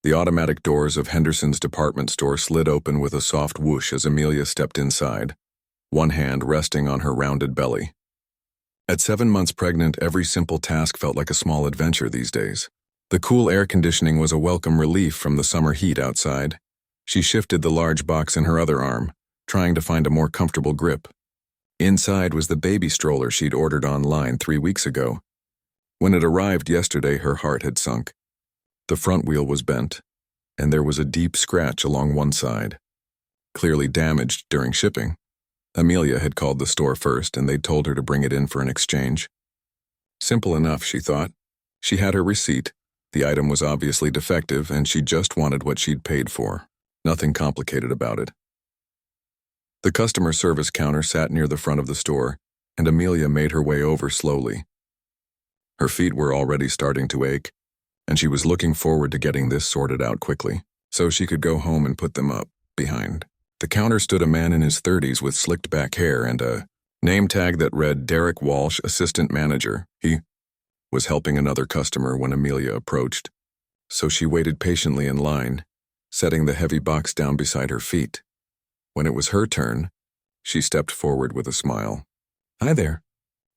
The automatic doors of Henderson's department store slid open with a soft whoosh as Amelia stepped inside, one hand resting on her rounded belly. At 7 months pregnant, every simple task felt like a small adventure these days. The cool air conditioning was a welcome relief from the summer heat outside. She shifted the large box in her other arm, trying to find a more comfortable grip. Inside was the baby stroller she'd ordered online 3 weeks ago. When it arrived yesterday, her heart had sunk. The front wheel was bent, and there was a deep scratch along one side, clearly damaged during shipping. Amelia had called the store first, and they'd told her to bring it in for an exchange. Simple enough, she thought. She had her receipt. The item was obviously defective, and she just wanted what she'd paid for. Nothing complicated about it. The customer service counter sat near the front of the store, and Amelia made her way over slowly. Her feet were already starting to ache, and she was looking forward to getting this sorted out quickly, so she could go home and put them up behind. The counter stood a man in his 30s with slicked back hair and a name tag that read Derek Walsh, Assistant Manager. He was helping another customer when Amelia approached, so she waited patiently in line, setting the heavy box down beside her feet. When it was her turn, she stepped forward with a smile. "Hi there.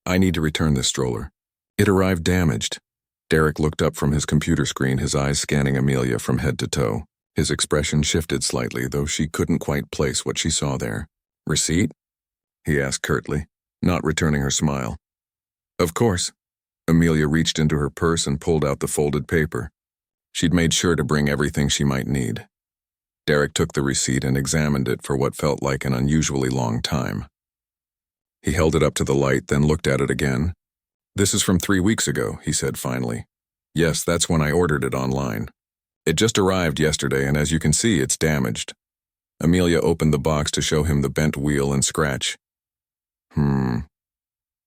I need to return this stroller. It arrived damaged." Derek looked up from his computer screen, his eyes scanning Amelia from head to toe. His expression shifted slightly, though she couldn't quite place what she saw there. "Receipt?" he asked curtly, not returning her smile. "Of course." Amelia reached into her purse and pulled out the folded paper. She'd made sure to bring everything she might need. Derek took the receipt and examined it for what felt like an unusually long time. He held it up to the light, then looked at it again. "This is from 3 weeks ago," he said finally. "Yes, that's when I ordered it online. It just arrived yesterday, and as you can see, it's damaged." Amelia opened the box to show him the bent wheel and scratch.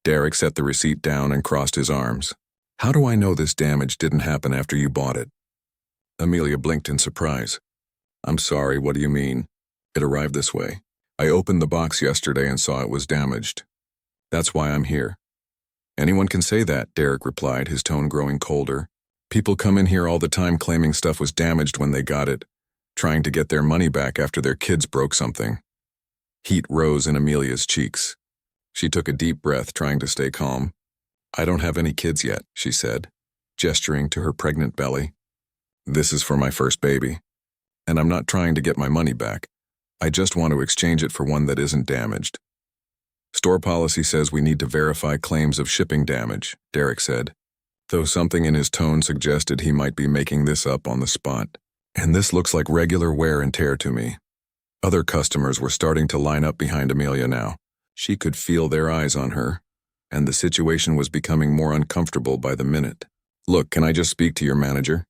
Derek set the receipt down and crossed his arms. "How do I know this damage didn't happen after you bought it?" Amelia blinked in surprise. "I'm sorry, what do you mean? It arrived this way. I opened the box yesterday and saw it was damaged. That's why I'm here." "Anyone can say that," Derek replied, his tone growing colder. "People come in here all the time claiming stuff was damaged when they got it, trying to get their money back after their kids broke something." Heat rose in Amelia's cheeks. She took a deep breath, trying to stay calm. "I don't have any kids yet," she said, gesturing to her pregnant belly. "This is for my first baby. And I'm not trying to get my money back. I just want to exchange it for one that isn't damaged." "Store policy says we need to verify claims of shipping damage," Derek said, though something in his tone suggested he might be making this up on the spot. "And this looks like regular wear and tear to me." Other customers were starting to line up behind Amelia now. She could feel their eyes on her, and the situation was becoming more uncomfortable by the minute. "Look, can I just speak to your manager?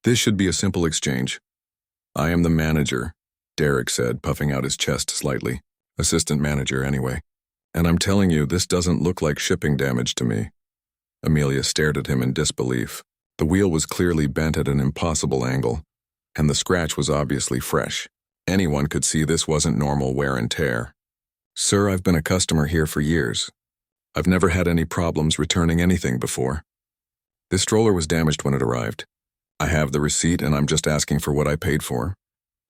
This should be a simple exchange." "I am the manager," Derek said, puffing out his chest slightly. "Assistant manager, anyway. And I'm telling you, this doesn't look like shipping damage to me." Amelia stared at him in disbelief. The wheel was clearly bent at an impossible angle, and the scratch was obviously fresh. Anyone could see this wasn't normal wear and tear. "Sir, I've been a customer here for years. I've never had any problems returning anything before. This stroller was damaged when it arrived. I have the receipt, and I'm just asking for what I paid for."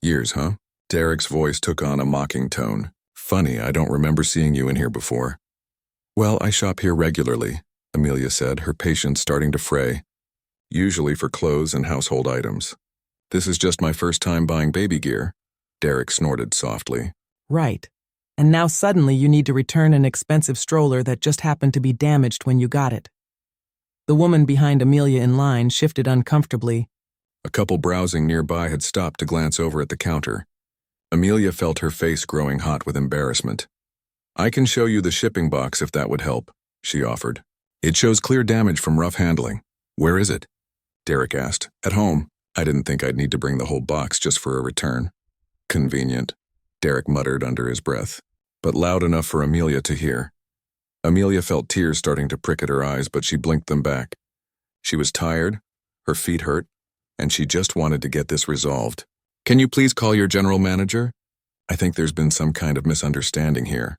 "Years, huh?" Derek's voice took on a mocking tone. "Funny, I don't remember seeing you in here before." "Well, I shop here regularly," Amelia said, her patience starting to fray. "Usually for clothes and household items. This is just my first time buying baby gear." Derek snorted softly. "Right. And now suddenly you need to return an expensive stroller that just happened to be damaged when you got it." The woman behind Amelia in line shifted uncomfortably. A couple browsing nearby had stopped to glance over at the counter. Amelia felt her face growing hot with embarrassment. "I can show you the shipping box if that would help," she offered. "It shows clear damage from rough handling." "Where is it?" Derek asked. "At home. I didn't think I'd need to bring the whole box just for a return." "Convenient," Derek muttered under his breath, but loud enough for Amelia to hear. Amelia felt tears starting to prick at her eyes, but she blinked them back. She was tired, her feet hurt, and she just wanted to get this resolved. "Can you please call your general manager? I think there's been some kind of misunderstanding here."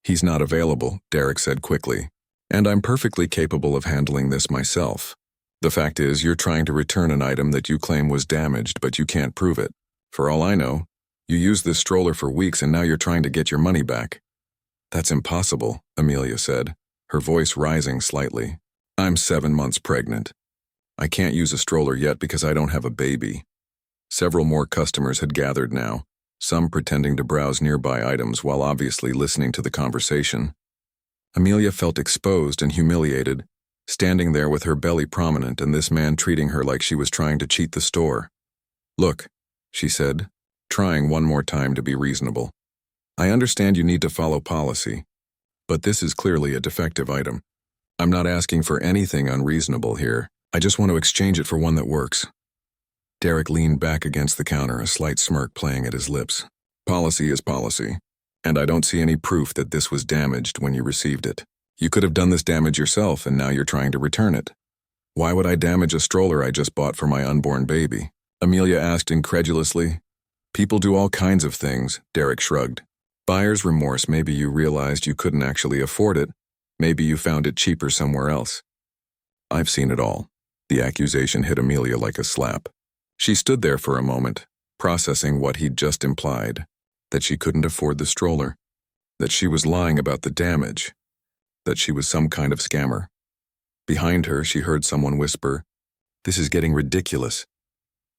"He's not available," Derek said quickly, "and I'm perfectly capable of handling this myself." The fact is, you're trying to return an item that you claim was damaged, but you can't prove it. For all I know, you used this stroller for weeks and now you're trying to get your money back. That's impossible, Amelia said, her voice rising slightly. I'm 7 months pregnant. I can't use a stroller yet because I don't have a baby. Several more customers had gathered now, some pretending to browse nearby items while obviously listening to the conversation. Amelia felt exposed and humiliated, standing there with her belly prominent and this man treating her like she was trying to cheat the store. Look, she said, trying one more time to be reasonable. I understand you need to follow policy, but this is clearly a defective item. I'm not asking for anything unreasonable here. I just want to exchange it for one that works. Derek leaned back against the counter, a slight smirk playing at his lips. Policy is policy, and I don't see any proof that this was damaged when you received it. You could have done this damage yourself and now you're trying to return it. Why would I damage a stroller I just bought for my unborn baby? Amelia asked incredulously. People do all kinds of things, Derek shrugged. Buyer's remorse. Maybe you realized you couldn't actually afford it. Maybe you found it cheaper somewhere else. I've seen it all. The accusation hit Amelia like a slap. She stood there for a moment, processing what he'd just implied, that she couldn't afford the stroller, that she was lying about the damage, that she was some kind of scammer. Behind her, she heard someone whisper, "This is getting ridiculous."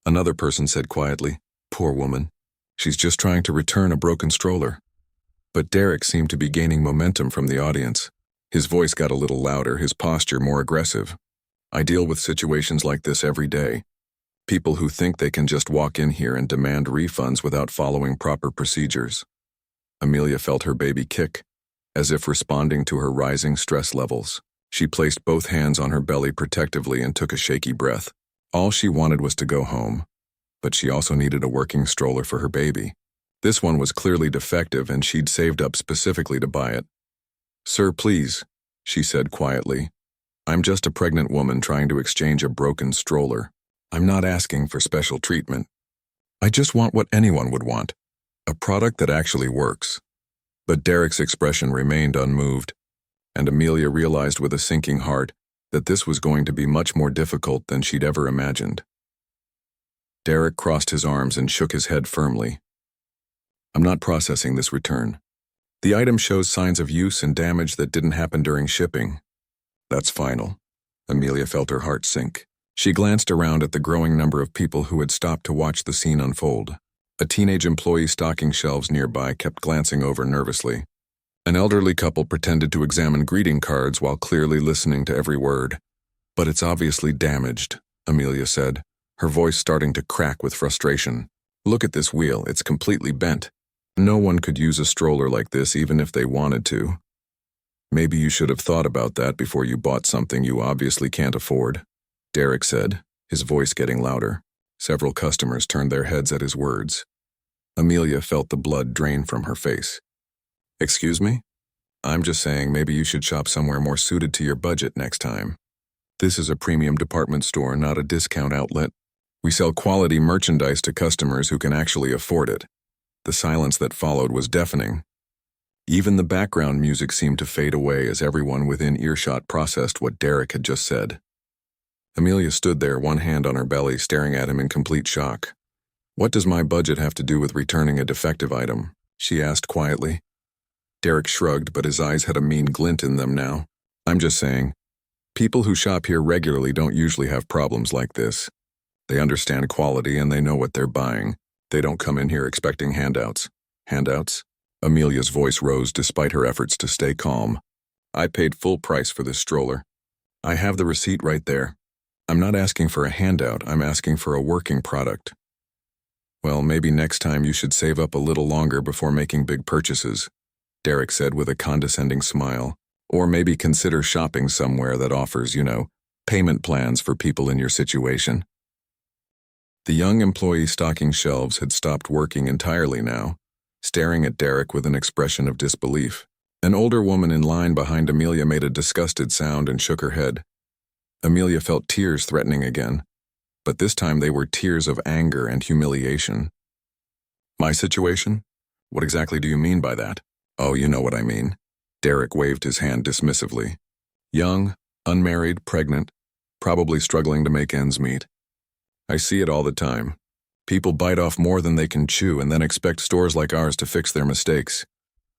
Another person said quietly, "Poor woman. She's just trying to return a broken stroller." But Derek seemed to be gaining momentum from the audience. His voice got a little louder, his posture more aggressive. I deal with situations like this every day. People who think they can just walk in here and demand refunds without following proper procedures. Amelia felt her baby kick, as if responding to her rising stress levels. She placed both hands on her belly protectively and took a shaky breath. All she wanted was to go home, but she also needed a working stroller for her baby. This one was clearly defective and she'd saved up specifically to buy it. "Sir, please," she said quietly. "I'm just a pregnant woman trying to exchange a broken stroller. I'm not asking for special treatment. I just want what anyone would want, a product that actually works." But Derek's expression remained unmoved, and Amelia realized with a sinking heart that this was going to be much more difficult than she'd ever imagined. Derek crossed his arms and shook his head firmly. "I'm not processing this return. The item shows signs of use and damage that didn't happen during shipping. That's final." Amelia felt her heart sink. She glanced around at the growing number of people who had stopped to watch the scene unfold. A teenage employee stocking shelves nearby kept glancing over nervously. An elderly couple pretended to examine greeting cards while clearly listening to every word. "But it's obviously damaged," Amelia said, her voice starting to crack with frustration. "Look at this wheel, it's completely bent. No one could use a stroller like this even if they wanted to. Maybe you should have thought about that before you bought something you obviously can't afford," Derek said, his voice getting louder. Several customers turned their heads at his words. Amelia felt the blood drain from her face. "Excuse me? I'm just saying maybe you should shop somewhere more suited to your budget next time. This is a premium department store, not a discount outlet. We sell quality merchandise to customers who can actually afford it." The silence that followed was deafening. Even the background music seemed to fade away as everyone within earshot processed what Derek had just said. Amelia stood there, one hand on her belly, staring at him in complete shock. "What does my budget have to do with returning a defective item?" she asked quietly. Derek shrugged, but his eyes had a mean glint in them now. "I'm just saying, people who shop here regularly don't usually have problems like this. They understand quality and they know what they're buying. They don't come in here expecting handouts." "Handouts?" Amelia's voice rose despite her efforts to stay calm. "I paid full price for this stroller. I have the receipt right there. I'm not asking for a handout, I'm asking for a working product." "Well, maybe next time you should save up a little longer before making big purchases," Derek said with a condescending smile. "Or maybe consider shopping somewhere that offers, payment plans for people in your situation." The young employee stocking shelves had stopped working entirely now, staring at Derek with an expression of disbelief. An older woman in line behind Amelia made a disgusted sound and shook her head. Amelia felt tears threatening again, but this time they were tears of anger and humiliation. "My situation? What exactly do you mean by that?" "Oh, you know what I mean." Derek waved his hand dismissively. "Young, unmarried, pregnant. probably struggling to make ends meet. I see it all the time. People bite off more than they can chew and then expect stores like ours to fix their mistakes.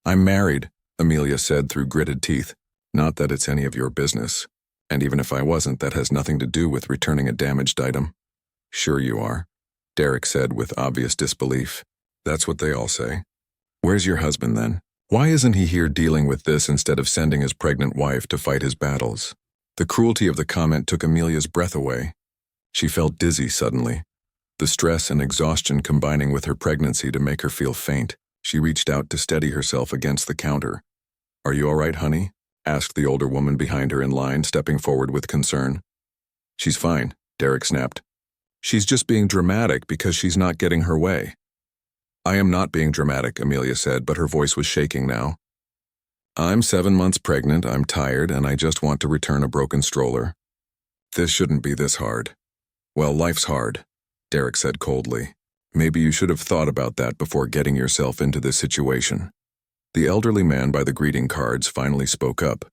I'm married, Amelia said through gritted teeth. Not that it's any of your business. And even if I wasn't, that has nothing to do with returning a damaged item. Sure you are, Derek said with obvious disbelief. That's what they all say. Where's your husband then? Why isn't he here dealing with this instead of sending his pregnant wife to fight his battles? The cruelty of the comment took Amelia's breath away. She felt dizzy suddenly, the stress and exhaustion combining with her pregnancy to make her feel faint. She reached out to steady herself against the counter. Are you all right, honey? Asked the older woman behind her in line, stepping forward with concern. She's fine, Derek snapped. She's just being dramatic because she's not getting her way. I am not being dramatic, Amelia said, but her voice was shaking now. I'm 7 months pregnant, I'm tired, and I just want to return a broken stroller. This shouldn't be this hard. Well, life's hard, Derek said coldly. Maybe you should have thought about that before getting yourself into this situation. The elderly man by the greeting cards finally spoke up.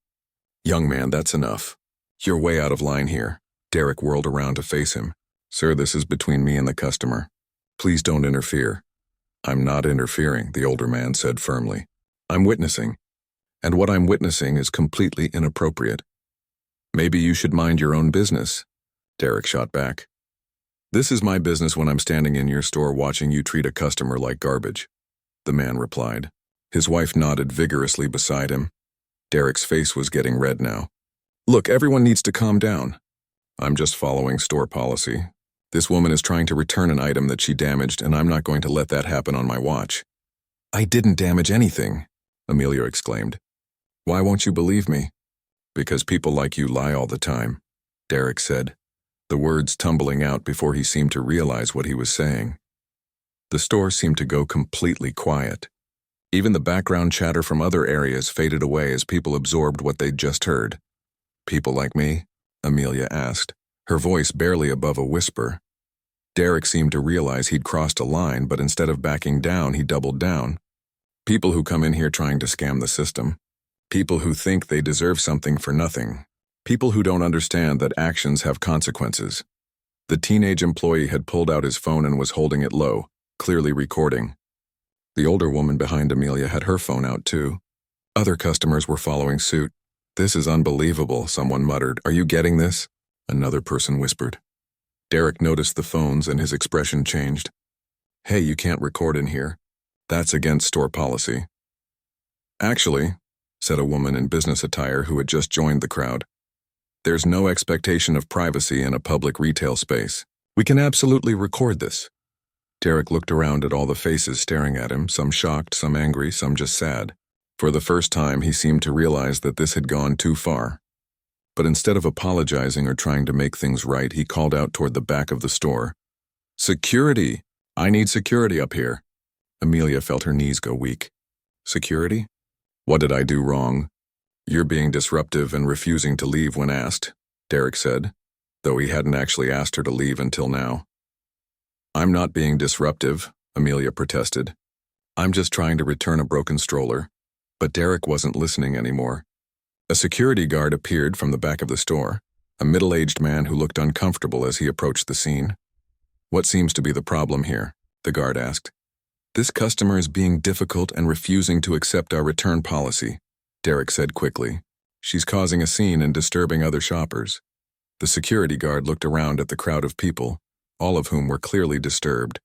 Young man, that's enough. You're way out of line here. Derek whirled around to face him. Sir, this is between me and the customer. Please don't interfere. I'm not interfering, the older man said firmly. I'm witnessing. And what I'm witnessing is completely inappropriate. Maybe you should mind your own business, Derek shot back. This is my business when I'm standing in your store watching you treat a customer like garbage, the man replied. His wife nodded vigorously beside him. Derek's face was getting red now. Look, everyone needs to calm down. I'm just following store policy. This woman is trying to return an item that she damaged, and I'm not going to let that happen on my watch. I didn't damage anything, Amelia exclaimed. Why won't you believe me? Because people like you lie all the time, Derek said, the words tumbling out before he seemed to realize what he was saying. The store seemed to go completely quiet. Even the background chatter from other areas faded away as people absorbed what they'd just heard. People like me? Amelia asked, her voice barely above a whisper. Derek seemed to realize he'd crossed a line, but instead of backing down, he doubled down. People who come in here trying to scam the system. People who think they deserve something for nothing. People who don't understand that actions have consequences. The teenage employee had pulled out his phone and was holding it low, clearly recording. The older woman behind Amelia had her phone out too. Other customers were following suit. This is unbelievable, someone muttered. Are you getting this? Another person whispered. Derek noticed the phones and his expression changed. Hey, you can't record in here. That's against store policy. Actually, said a woman in business attire who had just joined the crowd, there's no expectation of privacy in a public retail space. We can absolutely record this. Derek looked around at all the faces staring at him, some shocked, some angry, some just sad. For the first time, he seemed to realize that this had gone too far. But instead of apologizing or trying to make things right, he called out toward the back of the store. Security! I need security up here. Amelia felt her knees go weak. Security? What did I do wrong? You're being disruptive and refusing to leave when asked, Derek said, though he hadn't actually asked her to leave until now. I'm not being disruptive, Amelia protested. I'm just trying to return a broken stroller. But Derek wasn't listening anymore. A security guard appeared from the back of the store, a middle-aged man who looked uncomfortable as he approached the scene. What seems to be the problem here? The guard asked. This customer is being difficult and refusing to accept our return policy, Derek said quickly. She's causing a scene and disturbing other shoppers. The security guard looked around at the crowd of people, all of whom were clearly disturbed,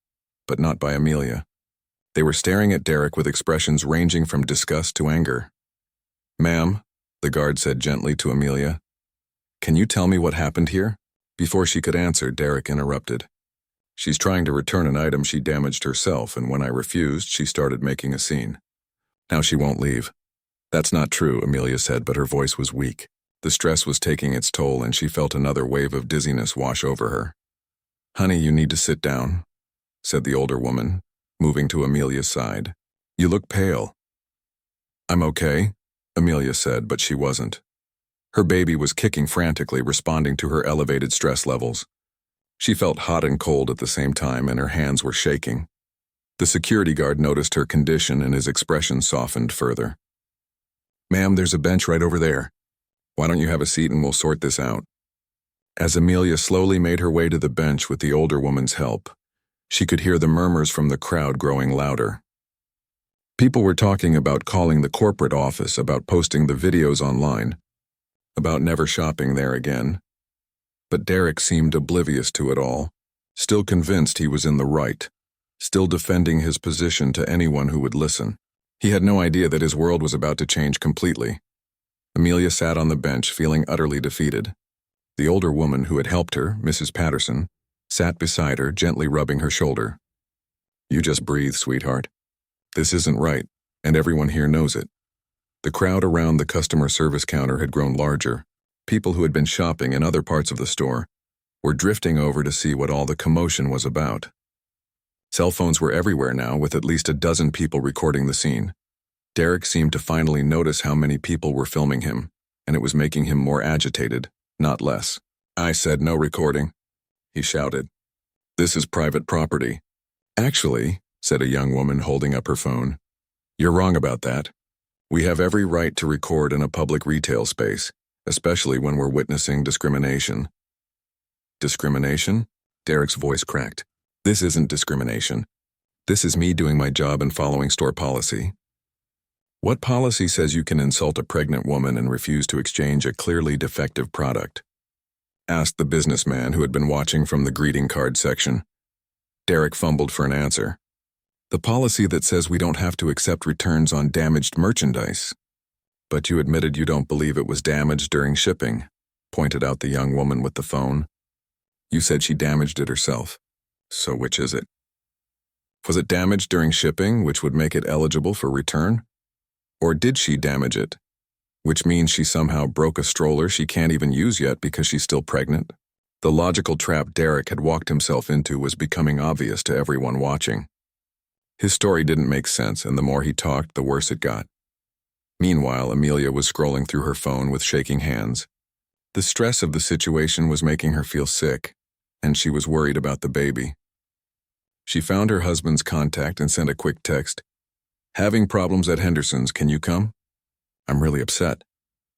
but not by Amelia. They were staring at Derek with expressions ranging from disgust to anger. Ma'am, the guard said gently to Amelia, can you tell me what happened here? Before she could answer, Derek interrupted. She's trying to return an item she damaged herself, and when I refused, she started making a scene. Now she won't leave. That's not true, Amelia said, but her voice was weak. The stress was taking its toll, and she felt another wave of dizziness wash over her. Honey, you need to sit down, said the older woman, moving to Amelia's side. You look pale. I'm okay, Amelia said, but she wasn't. Her baby was kicking frantically, responding to her elevated stress levels. She felt hot and cold at the same time, and her hands were shaking. The security guard noticed her condition, and his expression softened further. Ma'am, there's a bench right over there. Why don't you have a seat and we'll sort this out? As Amelia slowly made her way to the bench with the older woman's help, she could hear the murmurs from the crowd growing louder. People were talking about calling the corporate office, about posting the videos online, about never shopping there again. But Derek seemed oblivious to it all, still convinced he was in the right, still defending his position to anyone who would listen. He had no idea that his world was about to change completely. Amelia sat on the bench, feeling utterly defeated. The older woman who had helped her, Mrs. Patterson, sat beside her, gently rubbing her shoulder. "You just breathe, sweetheart. This isn't right, and everyone here knows it." The crowd around the customer service counter had grown larger. People who had been shopping in other parts of the store were drifting over to see what all the commotion was about. Cell phones were everywhere now, with at least a dozen people recording the scene. Derek seemed to finally notice how many people were filming him, and it was making him more agitated, not less. "I said no recording," he shouted. "This is private property." "Actually," said a young woman holding up her phone, "you're wrong about that. We have every right to record in a public retail space, especially when we're witnessing discrimination." "Discrimination?" Derek's voice cracked. "This isn't discrimination. This is me doing my job and following store policy." "What policy says you can insult a pregnant woman and refuse to exchange a clearly defective product?" asked the businessman who had been watching from the greeting card section. Derek fumbled for an answer. "The policy that says we don't have to accept returns on damaged merchandise." "But you admitted you don't believe it was damaged during shipping," pointed out the young woman with the phone. "You said she damaged it herself. So which is it? Was it damaged during shipping, which would make it eligible for return? Or did she damage it, which means she somehow broke a stroller she can't even use yet because she's still pregnant?" The logical trap Derek had walked himself into was becoming obvious to everyone watching. His story didn't make sense, and the more he talked, the worse it got. Meanwhile, Amelia was scrolling through her phone with shaking hands. The stress of the situation was making her feel sick, and she was worried about the baby. She found her husband's contact and sent a quick text. "Having problems at Henderson's, can you come? I'm really upset."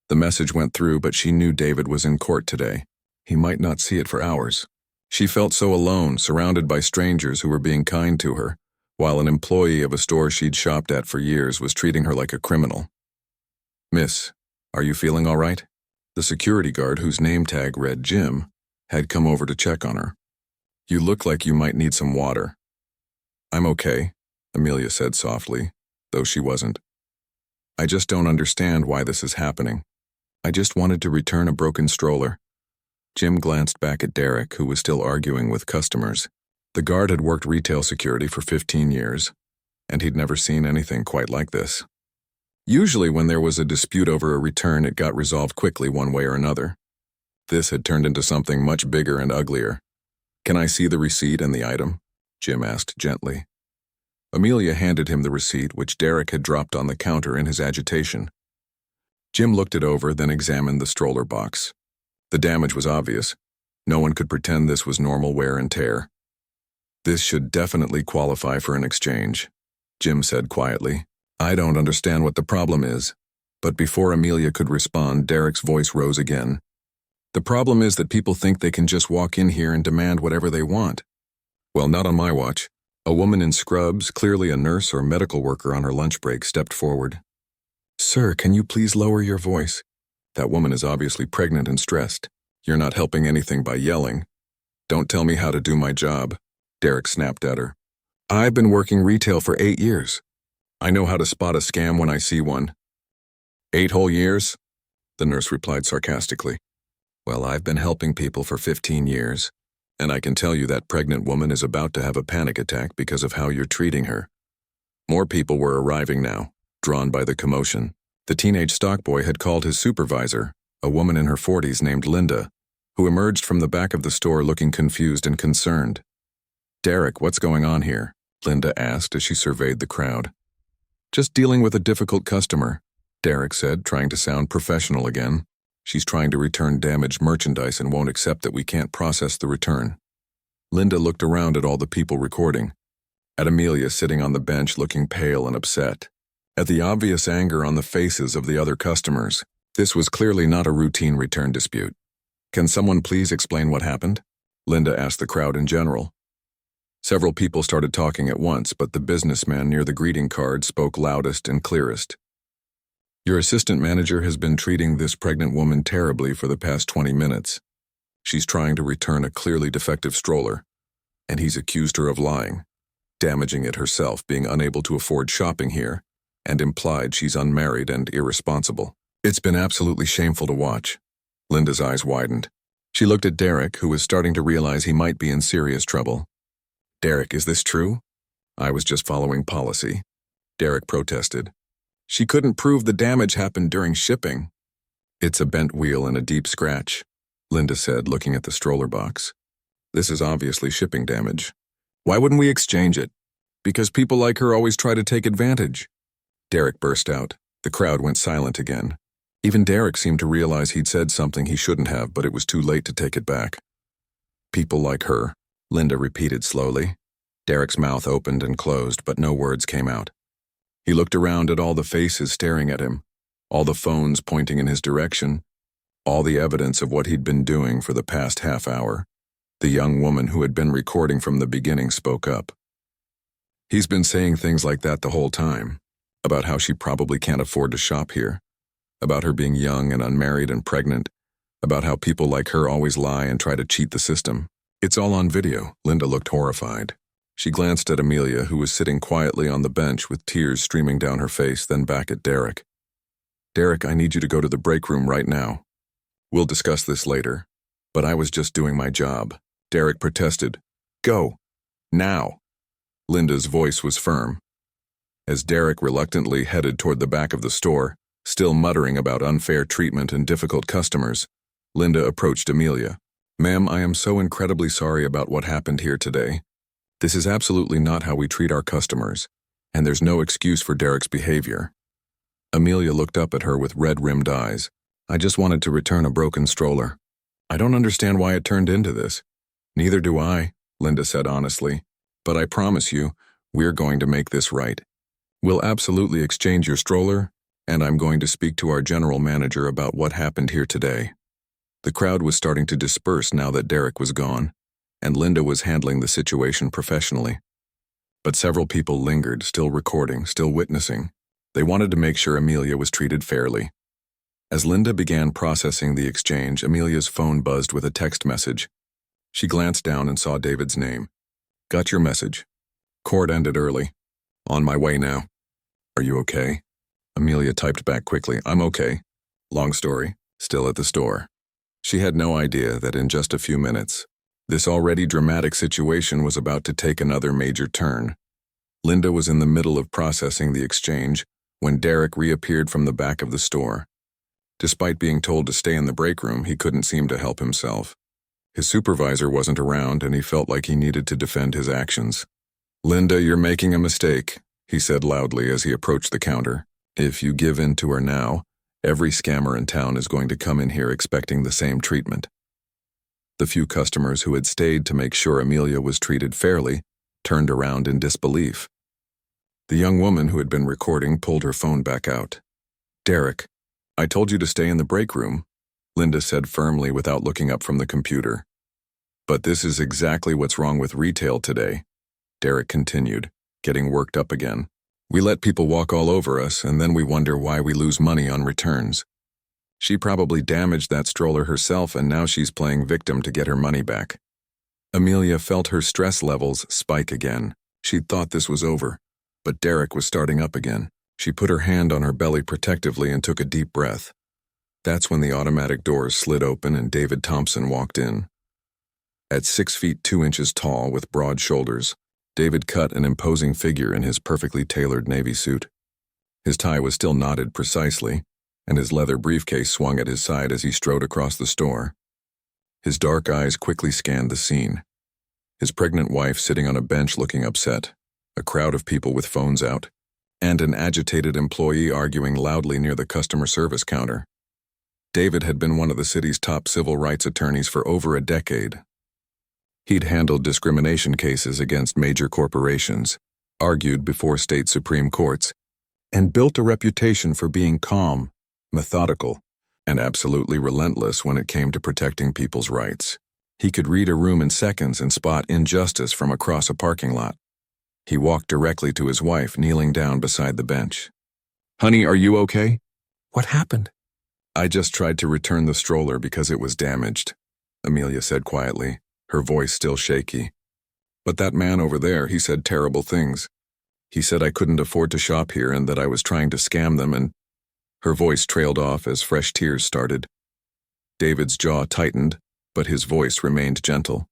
The message went through, but she knew David was in court today. He might not see it for hours. She felt so alone, surrounded by strangers who were being kind to her, while an employee of a store she'd shopped at for years was treating her like a criminal. "Miss, are you feeling all right?" The security guard, whose name tag read Jim, had come over to check on her. "You look like you might need some water." "I'm okay," Amelia said softly, though she wasn't. "I just don't understand why this is happening. I just wanted to return a broken stroller." Jim glanced back at Derek, who was still arguing with customers. The guard had worked retail security for 15 years, and he'd never seen anything quite like this. Usually when there was a dispute over a return, it got resolved quickly one way or another. This had turned into something much bigger and uglier. "Can I see the receipt and the item?" Jim asked gently. Amelia handed him the receipt, which Derek had dropped on the counter in his agitation. Jim looked it over, then examined the stroller box. The damage was obvious. No one could pretend this was normal wear and tear. "This should definitely qualify for an exchange," Jim said quietly. "I don't understand what the problem is." But before Amelia could respond, Derek's voice rose again. "The problem is that people think they can just walk in here and demand whatever they want. Well, not on my watch." A woman in scrubs, clearly a nurse or medical worker on her lunch break, stepped forward. "Sir, can you please lower your voice? That woman is obviously pregnant and stressed. You're not helping anything by yelling." "Don't tell me how to do my job," Derek snapped at her. "I've been working retail for 8 years. I know how to spot a scam when I see one." 8 whole years? The nurse replied sarcastically. "Well, I've been helping people for 15 years, and I can tell you that pregnant woman is about to have a panic attack because of how you're treating her." More people were arriving now, drawn by the commotion. The teenage stockboy had called his supervisor, a woman in her 40s named Linda, who emerged from the back of the store looking confused and concerned. "Derek, what's going on here?" Linda asked as she surveyed the crowd. "Just dealing with a difficult customer," Derek said, trying to sound professional again. "She's trying to return damaged merchandise and won't accept that we can't process the return." Linda looked around at all the people recording, at Amelia sitting on the bench looking pale and upset, at the obvious anger on the faces of the other customers. This was clearly not a routine return dispute. Can someone please explain what happened? Linda asked the crowd in general. Several people started talking at once, but the businessman near the greeting card spoke loudest and clearest. Your assistant manager has been treating this pregnant woman terribly for the past 20 minutes. She's trying to return a clearly defective stroller, and he's accused her of lying, damaging it herself, being unable to afford shopping here, and implied she's unmarried and irresponsible. It's been absolutely shameful to watch. Linda's eyes widened. She looked at Derek, who was starting to realize he might be in serious trouble. Derek, is this true? I was just following policy. Derek protested. She couldn't prove the damage happened during shipping. It's a bent wheel and a deep scratch, Linda said, looking at the stroller box. This is obviously shipping damage. Why wouldn't we exchange it? Because people like her always try to take advantage. Derek burst out. The crowd went silent again. Even Derek seemed to realize he'd said something he shouldn't have, but it was too late to take it back. People like her, Linda repeated slowly. Derek's mouth opened and closed, but no words came out. He looked around at all the faces staring at him, all the phones pointing in his direction, all the evidence of what he'd been doing for the past half hour. The young woman who had been recording from the beginning spoke up. He's been saying things like that the whole time, about how she probably can't afford to shop here, about her being young and unmarried and pregnant, about how people like her always lie and try to cheat the system. It's all on video. Linda looked horrified. She glanced at Amelia, who was sitting quietly on the bench with tears streaming down her face, then back at Derek. Derek, I need you to go to the break room right now. We'll discuss this later, but I was just doing my job. Derek protested. Go. Now. Linda's voice was firm. As Derek reluctantly headed toward the back of the store, still muttering about unfair treatment and difficult customers, Linda approached Amelia. Ma'am, I am so incredibly sorry about what happened here today. This is absolutely not how we treat our customers, and there's no excuse for Derek's behavior. Amelia looked up at her with red-rimmed eyes. I just wanted to return a broken stroller. I don't understand why it turned into this. Neither do I, Linda said honestly, but I promise you, we're going to make this right. We'll absolutely exchange your stroller, and I'm going to speak to our general manager about what happened here today. The crowd was starting to disperse now that Derek was gone, and Linda was handling the situation professionally. But several people lingered, still recording, still witnessing. They wanted to make sure Amelia was treated fairly. As Linda began processing the exchange, Amelia's phone buzzed with a text message. She glanced down and saw David's name. Got your message. Court ended early. On my way now. Are you okay? Amelia typed back quickly. I'm okay. Long story. Still at the store. She had no idea that in just a few minutes, this already dramatic situation was about to take another major turn. Linda was in the middle of processing the exchange when Derek reappeared from the back of the store. Despite being told to stay in the break room, he couldn't seem to help himself. His supervisor wasn't around, and he felt like he needed to defend his actions. Linda, you're making a mistake, he said loudly as he approached the counter. If you give in to her now, every scammer in town is going to come in here expecting the same treatment. The few customers who had stayed to make sure Amelia was treated fairly turned around in disbelief. The young woman who had been recording pulled her phone back out. Derek, I told you to stay in the break room, Linda said firmly without looking up from the computer. But this is exactly what's wrong with retail today, Derek continued, getting worked up again. We let people walk all over us, and then we wonder why we lose money on returns. She probably damaged that stroller herself, and now she's playing victim to get her money back. Amelia felt her stress levels spike again. She'd thought this was over, but Derek was starting up again. She put her hand on her belly protectively and took a deep breath. That's when the automatic doors slid open and David Thompson walked in. At 6 feet 2 inches tall with broad shoulders, David cut an imposing figure in his perfectly tailored navy suit. His tie was still knotted precisely, and his leather briefcase swung at his side as he strode across the store. His dark eyes quickly scanned the scene. His pregnant wife sitting on a bench looking upset, a crowd of people with phones out, and an agitated employee arguing loudly near the customer service counter. David had been one of the city's top civil rights attorneys for over a decade. He'd handled discrimination cases against major corporations, argued before state supreme courts, and built a reputation for being calm, methodical, and absolutely relentless when it came to protecting people's rights. He could read a room in seconds and spot injustice from across a parking lot. He walked directly to his wife, kneeling down beside the bench. "Honey, are you okay?" What happened? "I just tried to return the stroller because it was damaged," Amelia said quietly, her voice still shaky. "But that man over there, he said terrible things. He said I couldn't afford to shop here and that I was trying to scam them and—" Her voice trailed off as fresh tears started. David's jaw tightened, but his voice remained gentle.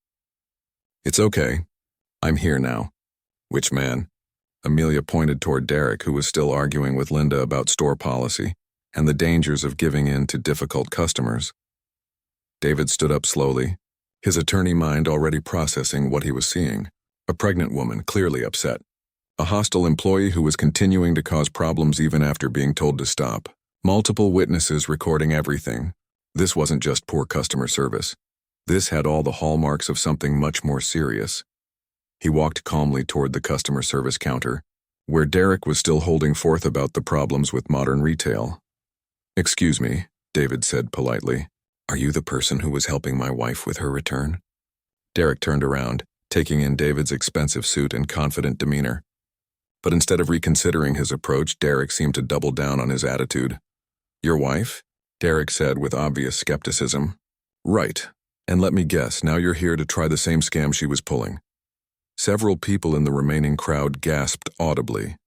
"It's okay. I'm here now." "Which man?" Amelia pointed toward Derek, who was still arguing with Linda about store policy and the dangers of giving in to difficult customers. David stood up slowly, his attorney mind already processing what he was seeing. A pregnant woman, clearly upset. A hostile employee who was continuing to cause problems even after being told to stop. Multiple witnesses recording everything. This wasn't just poor customer service. This had all the hallmarks of something much more serious. He walked calmly toward the customer service counter, where Derek was still holding forth about the problems with modern retail. "Excuse me," David said politely. "Are you the person who was helping my wife with her return?" Derek turned around, taking in David's expensive suit and confident demeanor. But instead of reconsidering his approach, Derek seemed to double down on his attitude. "Your wife?" Derek said with obvious skepticism. "Right. And let me guess, now you're here to try the same scam she was pulling." Several people in the remaining crowd gasped audibly.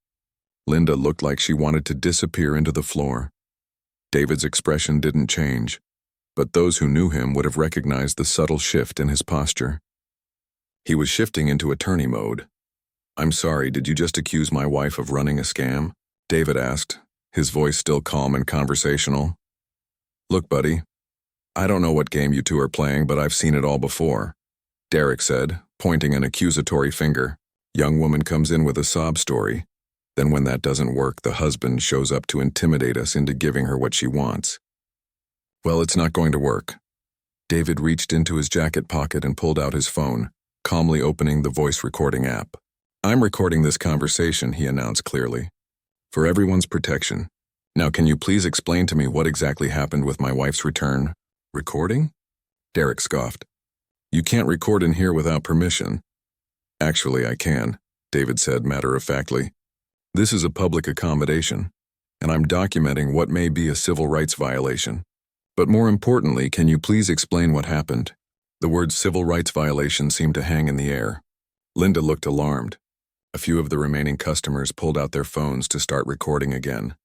Linda looked like she wanted to disappear into the floor. David's expression didn't change, but those who knew him would have recognized the subtle shift in his posture. He was shifting into attorney mode. "I'm sorry, did you just accuse my wife of running a scam?" David asked, his voice still calm and conversational. "Look, buddy, I don't know what game you two are playing, but I've seen it all before," Derek said, pointing an accusatory finger. "Young woman comes in with a sob story. Then when that doesn't work, the husband shows up to intimidate us into giving her what she wants. Well, it's not going to work." David reached into his jacket pocket and pulled out his phone, calmly opening the voice recording app. "I'm recording this conversation," he announced clearly, "for everyone's protection. Now can you please explain to me what exactly happened with my wife's return?" "Recording?" Derek scoffed. "You can't record in here without permission." "Actually, I can," David said matter-of-factly. "This is a public accommodation, and I'm documenting what may be a civil rights violation. But more importantly, can you please explain what happened?" The word civil rights violation seemed to hang in the air. Linda looked alarmed. A few of the remaining customers pulled out their phones to start recording again.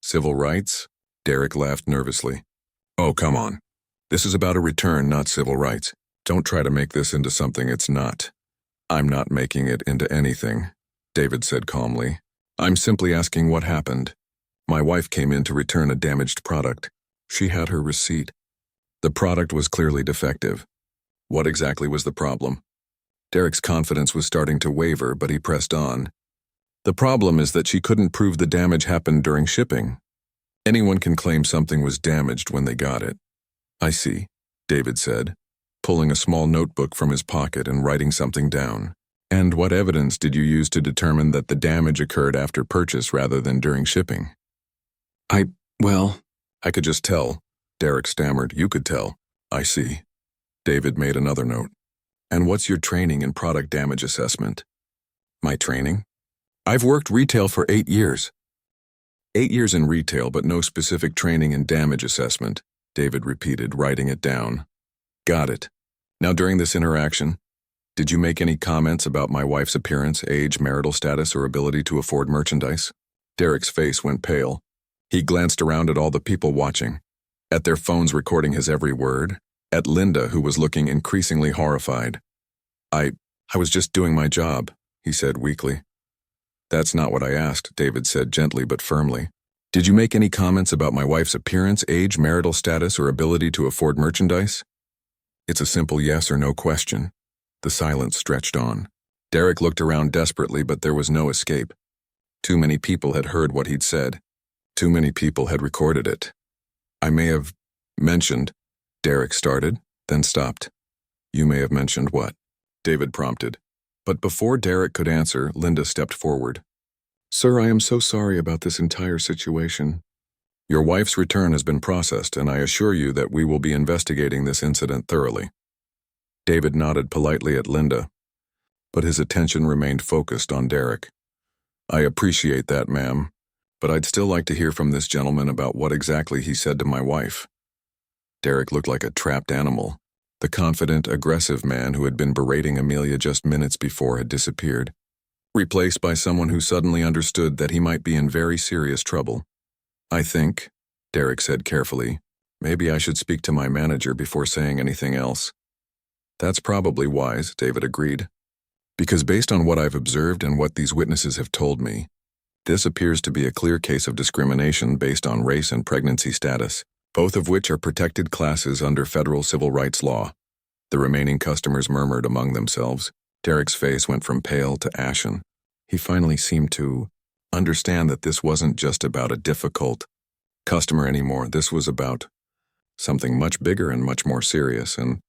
"Civil rights?" Derek laughed nervously. "Oh, come on. This is about a return, not civil rights. Don't try to make this into something it's not." "I'm not making it into anything," David said calmly. "I'm simply asking what happened. My wife came in to return a damaged product. She had her receipt. The product was clearly defective. What exactly was the problem?" Derek's confidence was starting to waver, but he pressed on. "The problem is that she couldn't prove the damage happened during shipping. Anyone can claim something was damaged when they got it." "I see," David said, pulling a small notebook from his pocket and writing something down. "And what evidence did you use to determine that the damage occurred after purchase rather than during shipping?" Well, I could just tell," Derek stammered. "You could tell." "I see." David made another note. "And what's your training in product damage assessment?" "My training? I've worked retail for 8 years. 8 years in retail, but no specific training in damage assessment," David repeated, writing it down. "Got it. Now during this interaction, did you make any comments about my wife's appearance, age, marital status, or ability to afford merchandise?" Derek's face went pale. He glanced around at all the people watching, at their phones recording his every word, at Linda, who was looking increasingly horrified. I was just doing my job," he said weakly. "That's not what I asked," David said gently but firmly. "Did you make any comments about my wife's appearance, age, marital status, or ability to afford merchandise?" It's a simple yes or no question. The silence stretched on. Derek looked around desperately, but there was no escape. Too many people had heard what he'd said. Too many people had recorded it. "I may have mentioned," Derek started, then stopped. "You may have mentioned what?" David prompted. But before Derek could answer, Linda stepped forward. "Sir, I am so sorry about this entire situation. Your wife's return has been processed, and I assure you that we will be investigating this incident thoroughly. David nodded politely at Linda, but his attention remained focused on Derek. I appreciate that, ma'am, but I'd still like to hear from this gentleman about what exactly he said to my wife. Derek looked like a trapped animal. The confident, aggressive man who had been berating Amelia just minutes before had disappeared, replaced by someone who suddenly understood that he might be in very serious trouble. I think, Derek said carefully, maybe I should speak to my manager before saying anything else. That's probably wise, David agreed. Because based on what I've observed and what these witnesses have told me, this appears to be a clear case of discrimination based on race and pregnancy status, both of which are protected classes under federal civil rights law. The remaining customers murmured among themselves. Derek's face went from pale to ashen. He finally seemed to understand that this wasn't just about a difficult customer anymore. This was about something much bigger and much more serious. And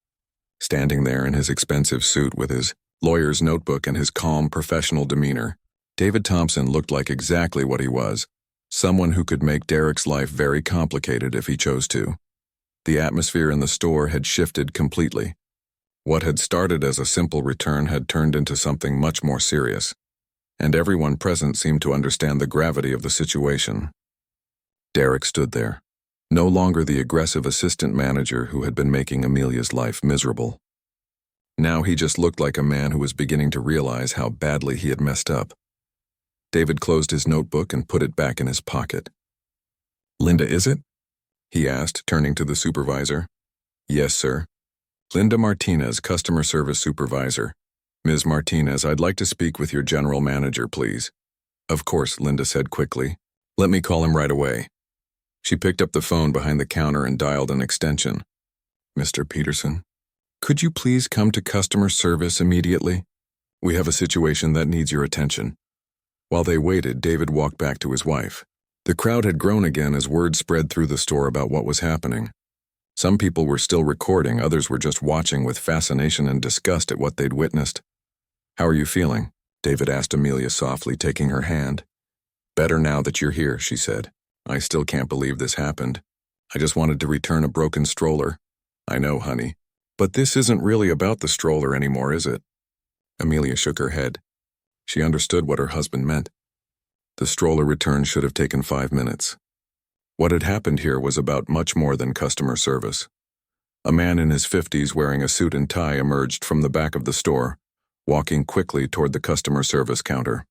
standing there in his expensive suit with his lawyer's notebook and his calm, professional demeanor, David Thompson looked like exactly what he was, someone who could make Derek's life very complicated if he chose to. The atmosphere in the store had shifted completely. What had started as a simple return had turned into something much more serious, and everyone present seemed to understand the gravity of the situation. Derek stood there, no longer the aggressive assistant manager who had been making Amelia's life miserable. Now he just looked like a man who was beginning to realize how badly he had messed up. David closed his notebook and put it back in his pocket. Linda, is it? He asked, turning to the supervisor. Yes, sir. Linda Martinez, customer service supervisor. Ms. Martinez, I'd like to speak with your general manager, please. Of course, Linda said quickly. Let me call him right away. She picked up the phone behind the counter and dialed an extension. Mr. Peterson, could you please come to customer service immediately? We have a situation that needs your attention. While they waited, David walked back to his wife. The crowd had grown again as word spread through the store about what was happening. Some people were still recording, others were just watching with fascination and disgust at what they'd witnessed. How are you feeling? David asked Amelia softly, taking her hand. Better now that you're here, she said. I still can't believe this happened. I just wanted to return a broken stroller. I know, honey. But this isn't really about the stroller anymore, is it? Amelia shook her head. She understood what her husband meant. The stroller return should have taken 5 minutes. What had happened here was about much more than customer service. A man in his 50s wearing a suit and tie emerged from the back of the store, walking quickly toward the customer service counter.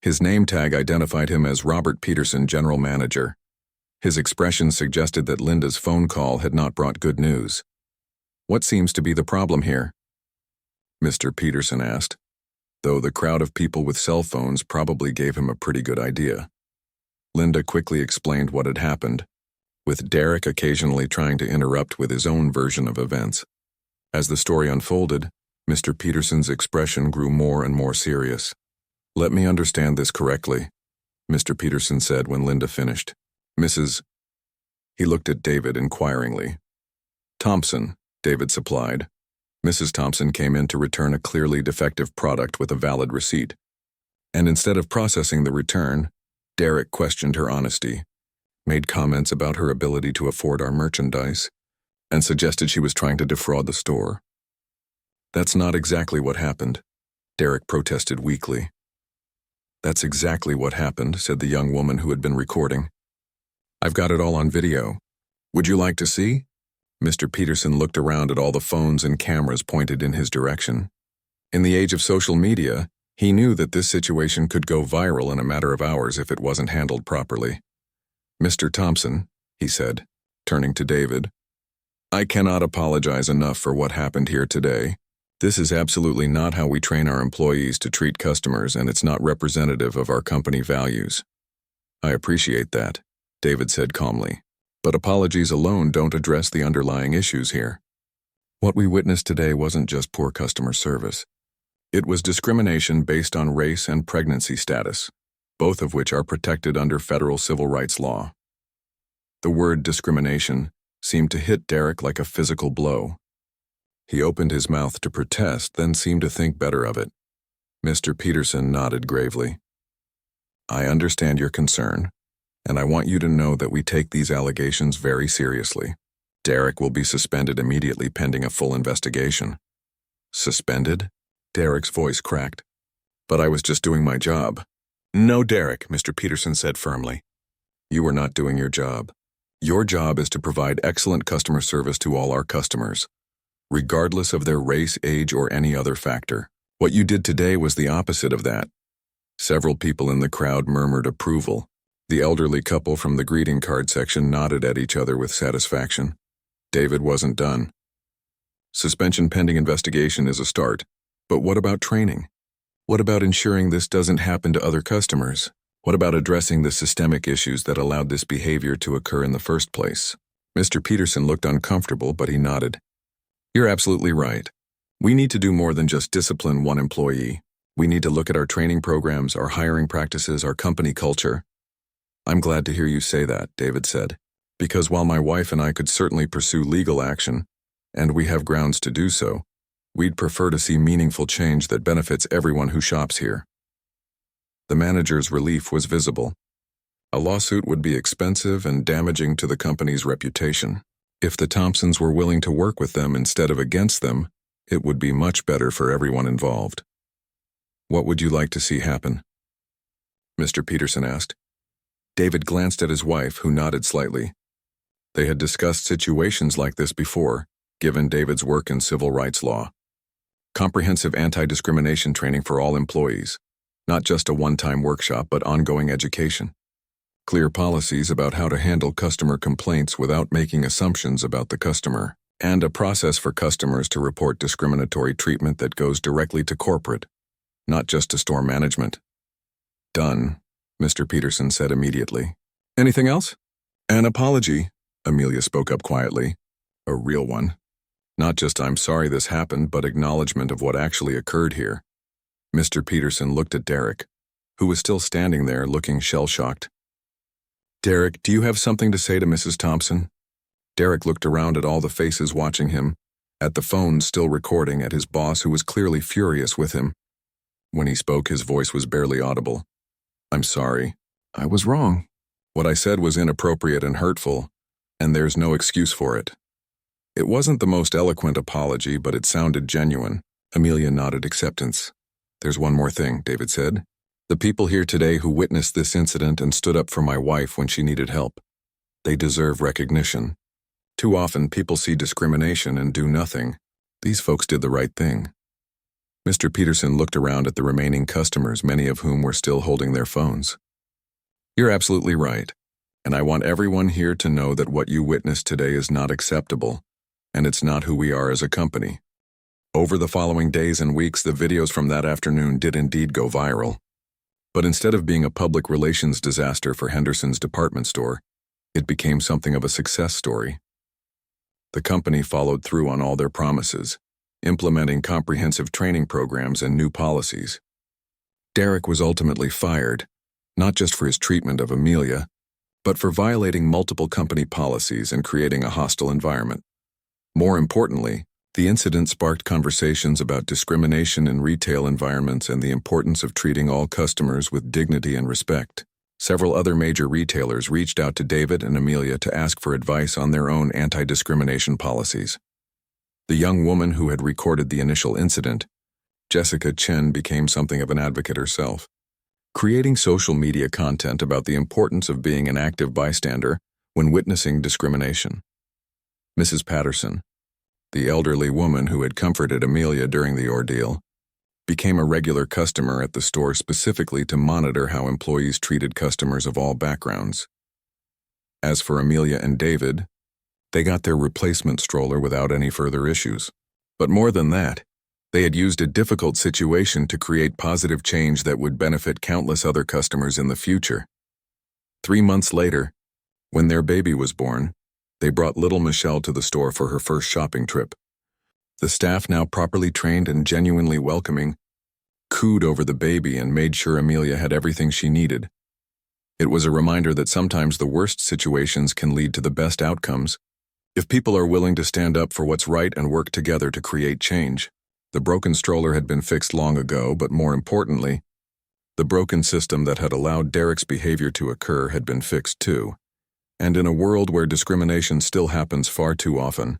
His name tag identified him as Robert Peterson, general manager. His expression suggested that Linda's phone call had not brought good news. What seems to be the problem here? Mr. Peterson asked, though the crowd of people with cell phones probably gave him a pretty good idea. Linda quickly explained what had happened, with Derek occasionally trying to interrupt with his own version of events. As the story unfolded, Mr. Peterson's expression grew more and more serious. Let me understand this correctly, Mr. Peterson said when Linda finished. Mrs. He looked at David inquiringly. Thompson, David supplied. Mrs. Thompson came in to return a clearly defective product with a valid receipt. And instead of processing the return, Derek questioned her honesty, made comments about her ability to afford our merchandise, and suggested she was trying to defraud the store. That's not exactly what happened, Derek protested weakly. That's exactly what happened, said the young woman who had been recording. I've got it all on video. Would you like to see? Mr. Peterson looked around at all the phones and cameras pointed in his direction. In the age of social media, he knew that this situation could go viral in a matter of hours if it wasn't handled properly. Mr. Thompson, he said, turning to David, I cannot apologize enough for what happened here today. This is absolutely not how we train our employees to treat customers, and it's not representative of our company values. I appreciate that, David said calmly. But apologies alone don't address the underlying issues here. What we witnessed today wasn't just poor customer service. It was discrimination based on race and pregnancy status, both of which are protected under federal civil rights law. The word discrimination seemed to hit Derek like a physical blow. He opened his mouth to protest, then seemed to think better of it. Mr. Peterson nodded gravely. I understand your concern, and I want you to know that we take these allegations very seriously. Derek will be suspended immediately pending a full investigation." "Suspended?" Derek's voice cracked. "But I was just doing my job." "No, Derek," Mr. Peterson said firmly. "You are not doing your job. Your job is to provide excellent customer service to all our customers, regardless of their race, age, or any other factor. What you did today was the opposite of that." Several people in the crowd murmured approval. The elderly couple from the greeting card section nodded at each other with satisfaction. David wasn't done. "Suspension pending investigation is a start. But what about training? What about ensuring this doesn't happen to other customers? What about addressing the systemic issues that allowed this behavior to occur in the first place?" Mr. Peterson looked uncomfortable, but he nodded. "You're absolutely right. We need to do more than just discipline one employee. We need to look at our training programs, our hiring practices, our company culture." "I'm glad to hear you say that," David said, "because while my wife and I could certainly pursue legal action, and we have grounds to do so, we'd prefer to see meaningful change that benefits everyone who shops here." The manager's relief was visible. A lawsuit would be expensive and damaging to the company's reputation. If the Thompsons were willing to work with them instead of against them, it would be much better for everyone involved. "What would you like to see happen?" Mr. Peterson asked. David glanced at his wife, who nodded slightly. They had discussed situations like this before, given David's work in civil rights law. Comprehensive anti-discrimination training for all employees, not just a one-time workshop but ongoing education. Clear policies about how to handle customer complaints without making assumptions about the customer, and a process for customers to report discriminatory treatment that goes directly to corporate, not just to store management. "Done," Mr. Peterson said immediately. "Anything else?" "An apology," Amelia spoke up quietly. "A real one. Not just 'I'm sorry this happened,' but acknowledgement of what actually occurred here." Mr. Peterson looked at Derek, who was still standing there looking shell-shocked. "Derek, do you have something to say to Mrs. Thompson?" Derek looked around at all the faces watching him, at the phone still recording, at his boss who was clearly furious with him. When he spoke, his voice was barely audible. "I'm sorry. I was wrong. What I said was inappropriate and hurtful, and there's no excuse for it." It wasn't the most eloquent apology, but it sounded genuine. Amelia nodded acceptance. "There's one more thing," David said. "The people here today who witnessed this incident and stood up for my wife when she needed help. They deserve recognition. Too often, people see discrimination and do nothing. These folks did the right thing." Mr. Peterson looked around at the remaining customers, many of whom were still holding their phones. "You're absolutely right, and I want everyone here to know that what you witnessed today is not acceptable, and it's not who we are as a company." Over the following days and weeks, the videos from that afternoon did indeed go viral. But instead of being a public relations disaster for Henderson's department store, it became something of a success story. The company followed through on all their promises, implementing comprehensive training programs and new policies. Derek was ultimately fired, not just for his treatment of Amelia, but for violating multiple company policies and creating a hostile environment. More importantly, the incident sparked conversations about discrimination in retail environments and the importance of treating all customers with dignity and respect. Several other major retailers reached out to David and Amelia to ask for advice on their own anti-discrimination policies. The young woman who had recorded the initial incident, Jessica Chen, became something of an advocate herself, creating social media content about the importance of being an active bystander when witnessing discrimination. Mrs. Patterson, the elderly woman who had comforted Amelia during the ordeal, became a regular customer at the store specifically to monitor how employees treated customers of all backgrounds. As for Amelia and David, they got their replacement stroller without any further issues. But more than that, they had used a difficult situation to create positive change that would benefit countless other customers in the future. 3 months later, when their baby was born, they brought little Michelle to the store for her first shopping trip. The staff, now properly trained and genuinely welcoming, cooed over the baby and made sure Amelia had everything she needed. It was a reminder that sometimes the worst situations can lead to the best outcomes if people are willing to stand up for what's right and work together to create change. The broken stroller had been fixed long ago, but more importantly, The broken system that had allowed Derek's behavior to occur had been fixed too. And in a world where discrimination still happens far too often,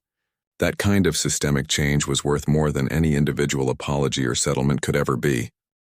that kind of systemic change was worth more than any individual apology or settlement could ever be.